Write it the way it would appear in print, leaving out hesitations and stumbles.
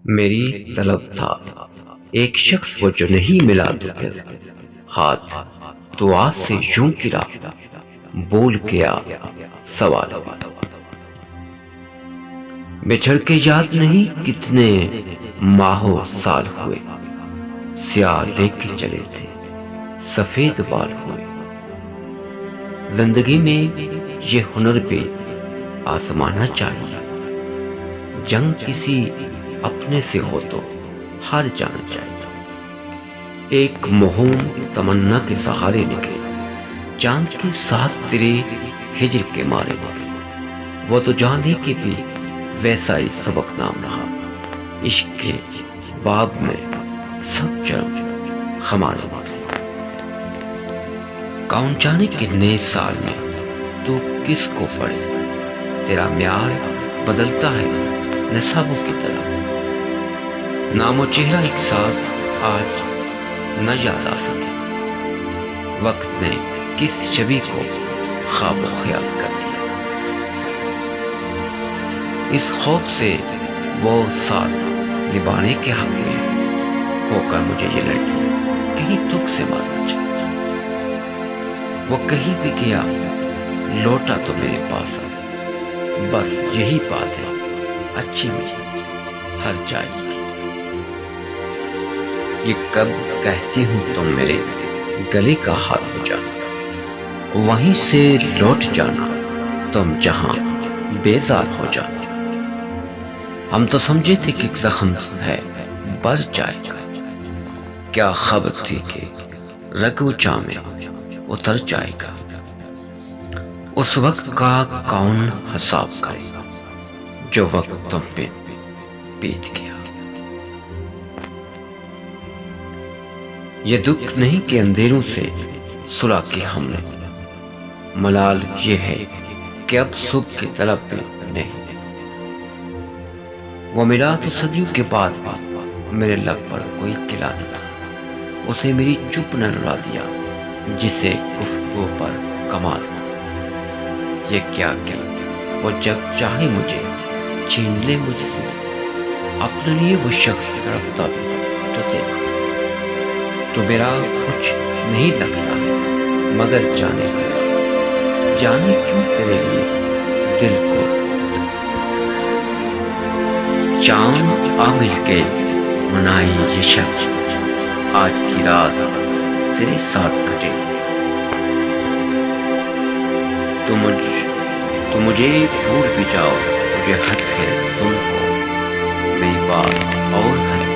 میری طلب تھا ایک شخص وہ جو نہیں ملا تو پھر ہاتھ دعا سے یوں گرا بول گیا سوال بچھڑ کے یاد نہیں کتنے ماہوں سال ہوئے سیاہ لے کے چلے تھے سفید بال ہوئے زندگی میں یہ ہنر پہ آزمانا چاہیے جنگ کسی اپنے سے ہو تو ہار جانا چاہیے ایک مہم تمنا کے سہارے نکلے چاند کے ساتھ تیرے ہجر کے مارے نکلے وہ تو جانے کے بھی ویسا ہی سبق نام رہا عشق کے باب میں سب جرم ہمارے نکلے کون جانے کتنے سال میں تو کس کو پڑھے تیرا معیار بدلتا ہے نصابوں کی طرح نام و چہرہ ایک ساتھ آج نہ یاد آ سکے وقت نے کس شبی کو خواب و خیال کر دیا اس خوف سے وہ ساتھ نبھانے کے حق میں ہے کھو کر مجھے یہ لڑکی کہیں دکھ سے مارنا چاہیے وہ کہیں بھی گیا لوٹا تو میرے پاس آ بس یہی بات ہے اچھی مجھے ہر جائے کی یہ کب کہتی ہوں تم میرے گلے کا حال ہو جانا وہیں سے لوٹ جانا تم جہاں بیزار ہو جانا ہم تو سمجھے تھے کہ زخم ہے بس جائے گا کیا خبر تھی کہ رگو میں اتر جائے گا اس وقت کا کون حساب کرے جو وقت تم پہ بیت گیا یہ دکھ نہیں کہ اندھیروں سے سلا کی ہم نے ملال یہ ہے کہ اب صبح کی طلب میں نہیں وہ ملا تو صدیوں کے بعد میرے لب پر کوئی قلعہ نہ تھا اسے میری چپ نہ رلا دیا جسے گفتگو پر کمال تھا یہ کیا وہ جب چاہے مجھے چھین لے مجھ سے اپنے لیے وہ شخص تڑپتا بھی تو دیکھو تو میرا کچھ نہیں لگتا مگر جانے کیوں تیرے لیے دل کو چاند آ مل کے منائی یہ شخص آج کی رات تیرے ساتھ کٹے تو مجھے بھول بھی جاؤ مجھے حق ہے تم کو میری بات اور ہے